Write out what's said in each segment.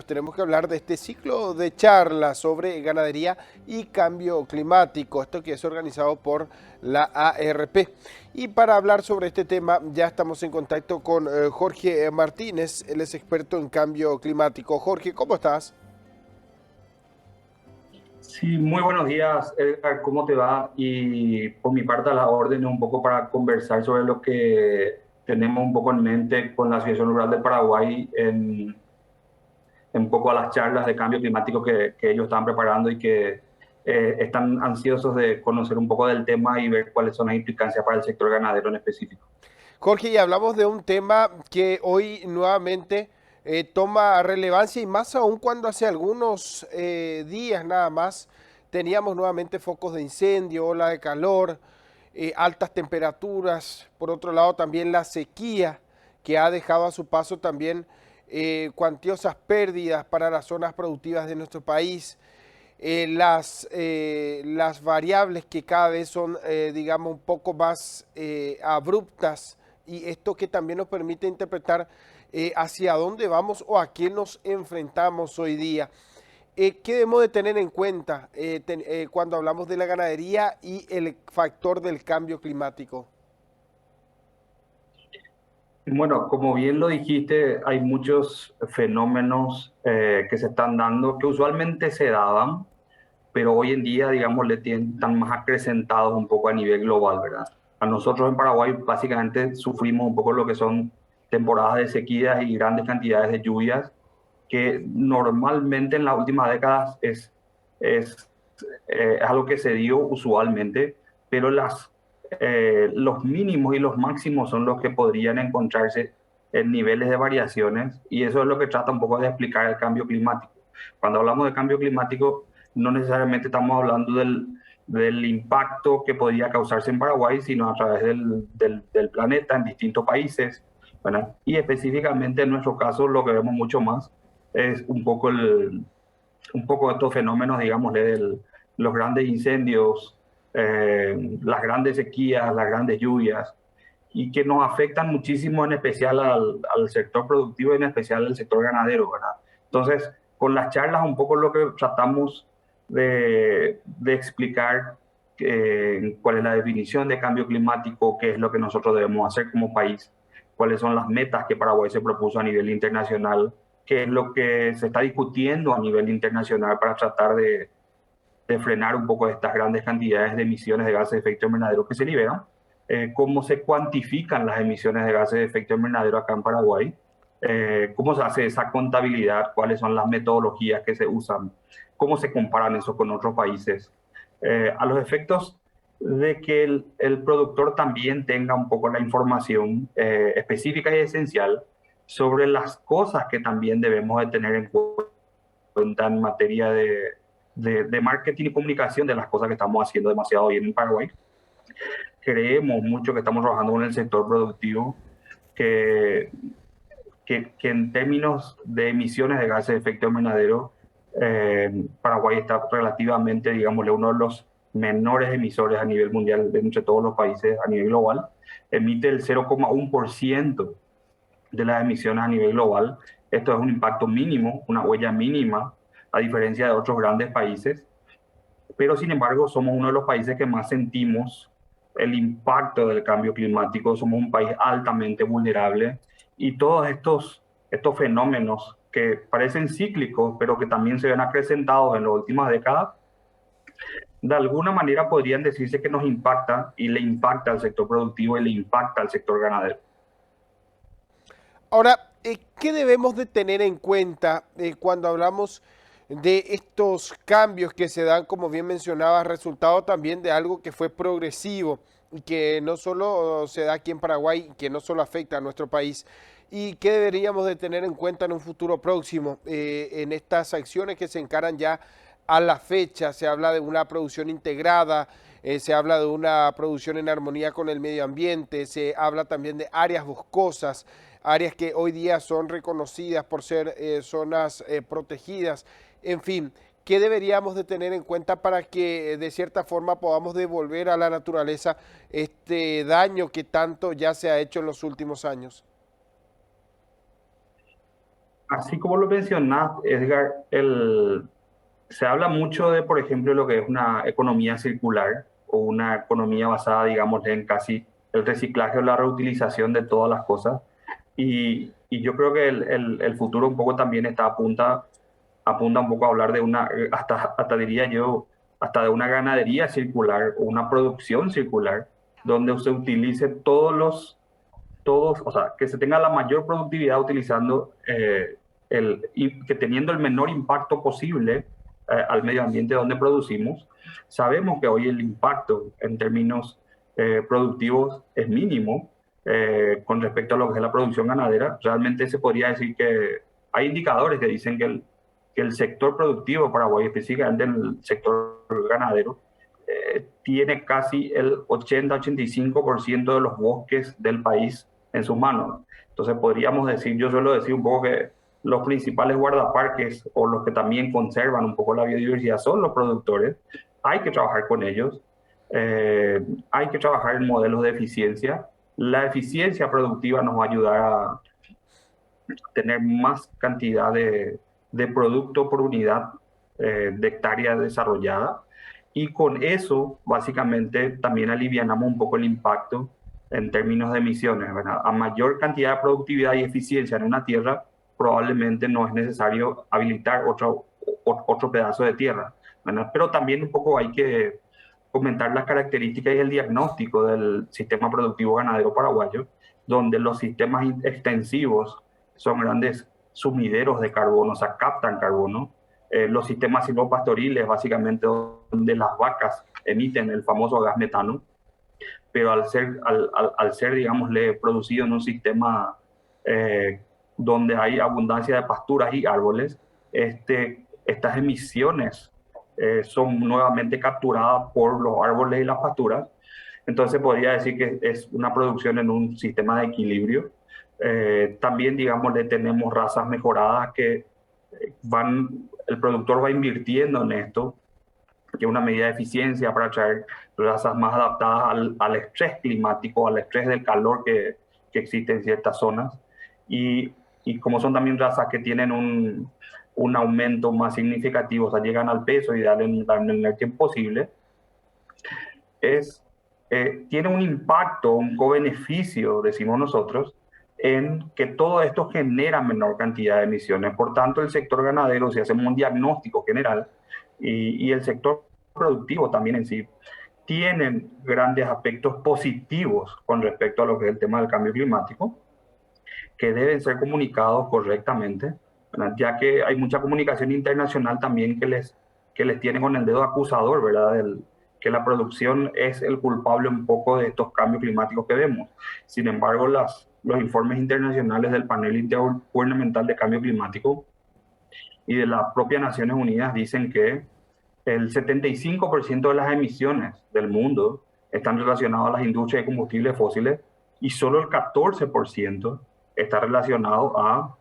Tenemos que hablar de este ciclo de charlas sobre ganadería y cambio climático, esto que es organizado por la ARP. Y para hablar sobre este tema ya estamos en contacto con Jorge Martínez, él es experto en cambio climático. Jorge, ¿cómo estás? Sí, muy buenos días, Edgar, ¿cómo te va? Y por mi parte, a la orden un poco para conversar sobre lo que tenemos un poco en mente con la Asociación Rural del Paraguay en un poco a las charlas de cambio climático que ellos están preparando y que están ansiosos de conocer un poco del tema y ver cuáles son las implicancias para el sector ganadero en específico. Jorge, y hablamos de un tema que hoy nuevamente toma relevancia y más aún cuando hace algunos días nada más teníamos nuevamente focos de incendio, ola de calor, altas temperaturas, por otro lado también la sequía que ha dejado a su paso también cuantiosas pérdidas para las zonas productivas de nuestro país, las variables que cada vez son, digamos, un poco más abruptas y esto que también nos permite interpretar hacia dónde vamos o a qué nos enfrentamos hoy día. ¿Qué debemos de tener en cuenta cuando hablamos de la ganadería y el factor del cambio climático? Bueno, como bien lo dijiste, hay muchos fenómenos que se están dando que usualmente se daban, pero hoy en día, digamos, están más acrecentados un poco a nivel global, ¿verdad? A nosotros en Paraguay básicamente sufrimos un poco lo que son temporadas de sequías y grandes cantidades de lluvias, que normalmente en las últimas décadas es, es algo que se dio usualmente, pero los mínimos y los máximos son los que podrían encontrarse en niveles de variaciones, y eso es lo que trata un poco de explicar el cambio climático. Cuando hablamos de cambio climático, no necesariamente estamos hablando del impacto que podría causarse en Paraguay, sino a través del planeta en distintos países, ¿verdad? Y específicamente en nuestro caso lo que vemos mucho más es un poco estos fenómenos, digamos, los grandes incendios, las grandes sequías, las grandes lluvias, y que nos afectan muchísimo, en especial al sector productivo y en especial al sector ganadero, ¿verdad? Entonces, con las charlas un poco lo que tratamos de explicar cuál es la definición de cambio climático, qué es lo que nosotros debemos hacer como país, cuáles son las metas que Paraguay se propuso a nivel internacional, qué es lo que se está discutiendo a nivel internacional para tratar de frenar un poco estas grandes cantidades de emisiones de gases de efecto invernadero que se liberan, cómo se cuantifican las emisiones de gases de efecto invernadero acá en Paraguay, cómo se hace esa contabilidad, cuáles son las metodologías que se usan, cómo se comparan eso con otros países, a los efectos de que el productor también tenga un poco la información específica y esencial sobre las cosas que también debemos de tener en cuenta en materia de marketing y comunicación de las cosas que estamos haciendo demasiado bien en Paraguay. Creemos mucho que estamos trabajando con el sector productivo, que, que en términos de emisiones de gases de efecto invernadero, Paraguay está relativamente, digámosle, uno de los menores emisores a nivel mundial de entre todos los países a nivel global. Emite el 0,1% de las emisiones a nivel global. Esto es un impacto mínimo, una huella mínima, a diferencia de otros grandes países, pero sin embargo somos uno de los países que más sentimos el impacto del cambio climático, somos un país altamente vulnerable, y todos estos fenómenos que parecen cíclicos, pero que también se ven acrecentados en las últimas décadas, de alguna manera podrían decirse que nos impacta y le impacta al sector productivo y le impacta al sector ganadero. Ahora, ¿qué debemos de tener en cuenta cuando hablamos de estos cambios que se dan, como bien mencionaba, resultado también de algo que fue progresivo y que no solo se da aquí en Paraguay, que no solo afecta a nuestro país? ¿Y qué deberíamos de tener en cuenta en un futuro próximo en estas acciones que se encaran ya a la fecha? Se habla de una producción integrada, se habla de una producción en armonía con el medio ambiente, se habla también de áreas boscosas, áreas que hoy día son reconocidas por ser zonas protegidas. En fin, ¿qué deberíamos de tener en cuenta para que de cierta forma podamos devolver a la naturaleza este daño que tanto ya se ha hecho en los últimos años? Así como lo mencionás, Edgar, se habla mucho de, por ejemplo, lo que es una economía circular o una economía basada, digamos, en casi el reciclaje o la reutilización de todas las cosas. Y yo creo que el futuro un poco también apunta un poco a hablar de una, hasta diría yo, hasta de una ganadería circular o una producción circular, donde se utilice o sea, que se tenga la mayor productividad utilizando y que teniendo el menor impacto posible al medio ambiente donde producimos. Sabemos que hoy el impacto en términos productivos es mínimo con respecto a lo que es la producción ganadera. Realmente se podría decir que hay indicadores que dicen que el sector productivo paraguayo, específicamente el sector ganadero, tiene casi el 80-85% de los bosques del país en sus manos. Entonces podríamos decir, yo suelo decir un poco que los principales guardaparques o los que también conservan un poco la biodiversidad son los productores. Hay que trabajar con ellos, hay que trabajar en modelos de eficiencia. La eficiencia productiva nos va a ayudar a tener más cantidad de producto por unidad de hectárea desarrollada. Y con eso, básicamente, también alivianamos un poco el impacto en términos de emisiones, ¿verdad? A mayor cantidad de productividad y eficiencia en una tierra, probablemente no es necesario habilitar otro pedazo de tierra, ¿verdad? Pero también un poco hay que comentar las características y el diagnóstico del sistema productivo ganadero paraguayo, donde los sistemas extensivos son grandes sumideros de carbono, o sea, captan carbono. Los sistemas silvopastoriles, básicamente donde las vacas emiten el famoso gas metano, pero al ser digámosle, producido en un sistema donde hay abundancia de pasturas y árboles, estas emisiones son nuevamente capturadas por los árboles y las pasturas. Entonces podría decir que es una producción en un sistema de equilibrio. También, digamos, le tenemos razas mejoradas que el productor va invirtiendo en esto, que es una medida de eficiencia para traer razas más adaptadas al estrés climático, al estrés del calor que existe en ciertas zonas. Y, y como son también razas que tienen un aumento más significativo, o sea, llegan al peso ideal en el tiempo posible, es, tiene un impacto, un co-beneficio, decimos nosotros, en que todo esto genera menor cantidad de emisiones. Por tanto, el sector ganadero, si hacemos un diagnóstico general, y el sector productivo también en sí, tienen grandes aspectos positivos con respecto a lo que es el tema del cambio climático, que deben ser comunicados correctamente, ¿verdad? Ya que hay mucha comunicación internacional también que les tiene con el dedo acusador, ¿verdad? Que la producción es el culpable un poco de estos cambios climáticos que vemos. Sin embargo, los informes internacionales del panel intergubernamental de cambio climático y de las propias Naciones Unidas dicen que el 75% de las emisiones del mundo están relacionadas a las industrias de combustibles fósiles y solo el 14% está relacionado a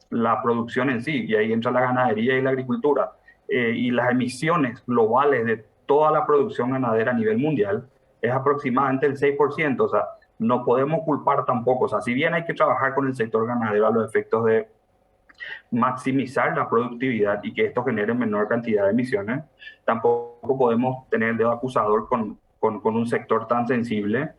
la producción en sí, y ahí entra la ganadería y la agricultura. Y las emisiones globales de toda la producción ganadera a nivel mundial es aproximadamente el 6%, o sea, no podemos culpar tampoco, o sea, si bien hay que trabajar con el sector ganadero a los efectos de maximizar la productividad y que esto genere menor cantidad de emisiones, tampoco podemos tener el dedo acusador con un sector tan sensible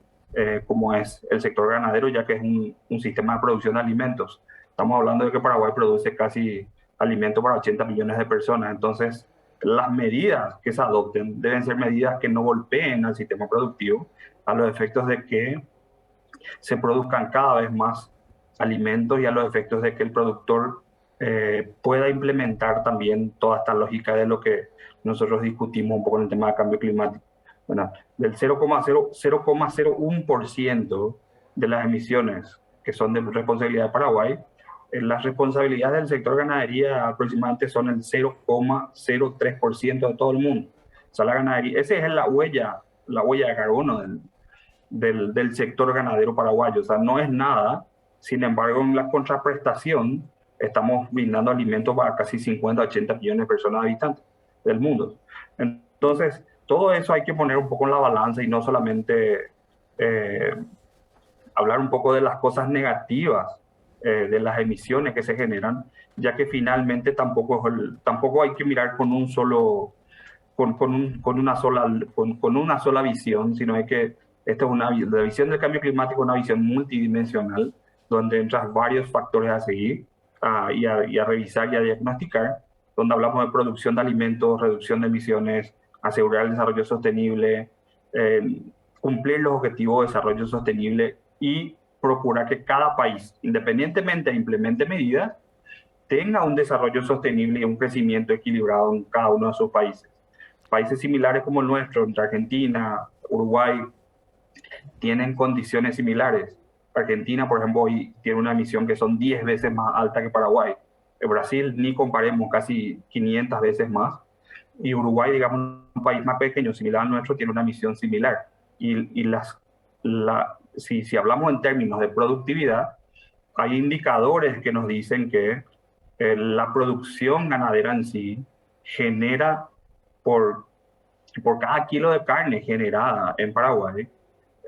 como es el sector ganadero, ya que es un sistema de producción de alimentos. Estamos hablando de que Paraguay produce casi alimento para 80 millones de personas, entonces las medidas que se adopten deben ser medidas que no golpeen al sistema productivo a los efectos de que se produzcan cada vez más alimentos y a los efectos de que el productor pueda implementar también toda esta lógica de lo que nosotros discutimos un poco en el tema del cambio climático. Bueno, del 0,01% de las emisiones que son de responsabilidad de Paraguay, las responsabilidades del sector ganadería aproximadamente son el 0,03% de todo el mundo. O sea, la ganadería, esa es la huella de carbono del sector ganadero paraguayo. O sea, no es nada. Sin embargo, en la contraprestación, estamos brindando alimentos para casi 50, 80 millones de personas habitantes del mundo. Entonces, todo eso hay que poner un poco en la balanza y no solamente hablar un poco de las cosas negativas de las emisiones que se generan, ya que finalmente tampoco hay que mirar con un solo, con una sola visión, sino es que esta es la visión del cambio climático, una visión multidimensional, donde entran varios factores a seguir y a revisar y a diagnosticar, donde hablamos de producción de alimentos, reducción de emisiones, asegurar el desarrollo sostenible, eh, cumplir los objetivos de desarrollo sostenible y procurar que cada país, independientemente implemente medidas, tenga un desarrollo sostenible y un crecimiento equilibrado en cada uno de sus países. Países similares como el nuestro, entre Argentina, Uruguay, tienen condiciones similares. Argentina, por ejemplo, hoy tiene una emisión que son 10 veces más alta que Paraguay. En Brasil, ni comparemos, casi 500 veces más. Y Uruguay, digamos, un país más pequeño, similar al nuestro, tiene una emisión similar. Si hablamos en términos de productividad, hay indicadores que nos dicen que la producción ganadera en sí genera por, por cada kilo de carne generada en Paraguay,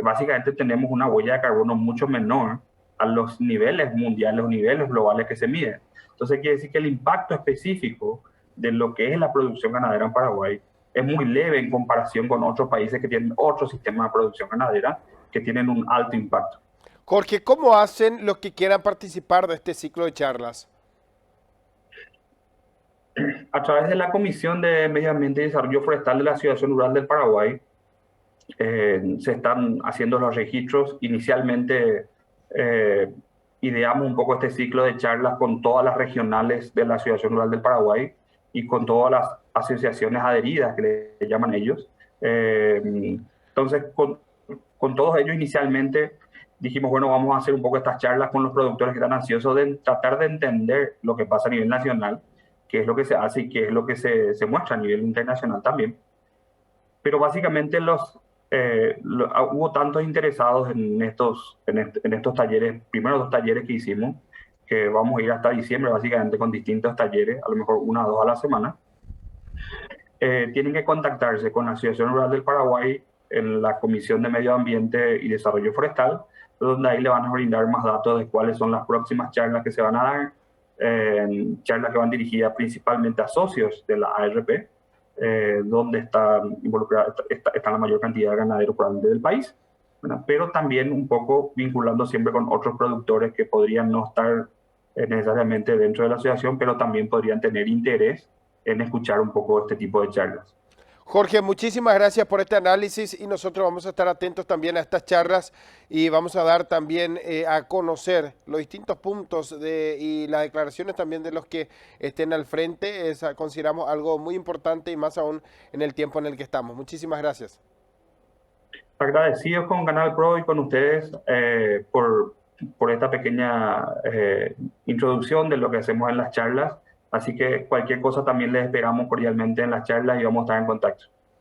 básicamente tenemos una huella de carbono mucho menor a los niveles mundiales, los niveles globales que se miden. Entonces quiere decir que el impacto específico de lo que es la producción ganadera en Paraguay es muy leve en comparación con otros países que tienen otro sistema de producción ganadera que tienen un alto impacto. Jorge, ¿cómo hacen los que quieran participar de este ciclo de charlas? A través de la Comisión de Medio Ambiente y Desarrollo Forestal de la Asociación Rural del Paraguay, se están haciendo los registros. Inicialmente eh, ideamos un poco este ciclo de charlas con todas las regionales de la Asociación Rural del Paraguay y con todas las asociaciones adheridas que le llaman ellos. Entonces, con todos ellos inicialmente dijimos, bueno, vamos a hacer un poco estas charlas con los productores que están ansiosos de tratar de entender lo que pasa a nivel nacional, qué es lo que se hace y qué es lo que se muestra a nivel internacional también. Pero básicamente hubo tantos interesados en estos talleres, primeros dos talleres que hicimos, que vamos a ir hasta diciembre básicamente con distintos talleres, a lo mejor una o dos a la semana. Tienen que contactarse con la Asociación Rural del Paraguay en la Comisión de Medio Ambiente y Desarrollo Forestal, donde ahí le van a brindar más datos de cuáles son las próximas charlas que se van a dar, charlas que van dirigidas principalmente a socios de la ARP, donde están involucrados, está la mayor cantidad de ganaderos probablemente del país, ¿verdad? Pero también un poco vinculando siempre con otros productores que podrían no estar necesariamente dentro de la asociación, pero también podrían tener interés en escuchar un poco este tipo de charlas. Jorge, muchísimas gracias por este análisis y nosotros vamos a estar atentos también a estas charlas y vamos a dar también a conocer los distintos puntos y las declaraciones también de los que estén al frente. Consideramos algo muy importante y más aún en el tiempo en el que estamos. Muchísimas gracias. Agradecidos con Canal Pro y con ustedes por esta pequeña introducción de lo que hacemos en las charlas. Así que cualquier cosa también les esperamos cordialmente en las charlas y vamos a estar en contacto.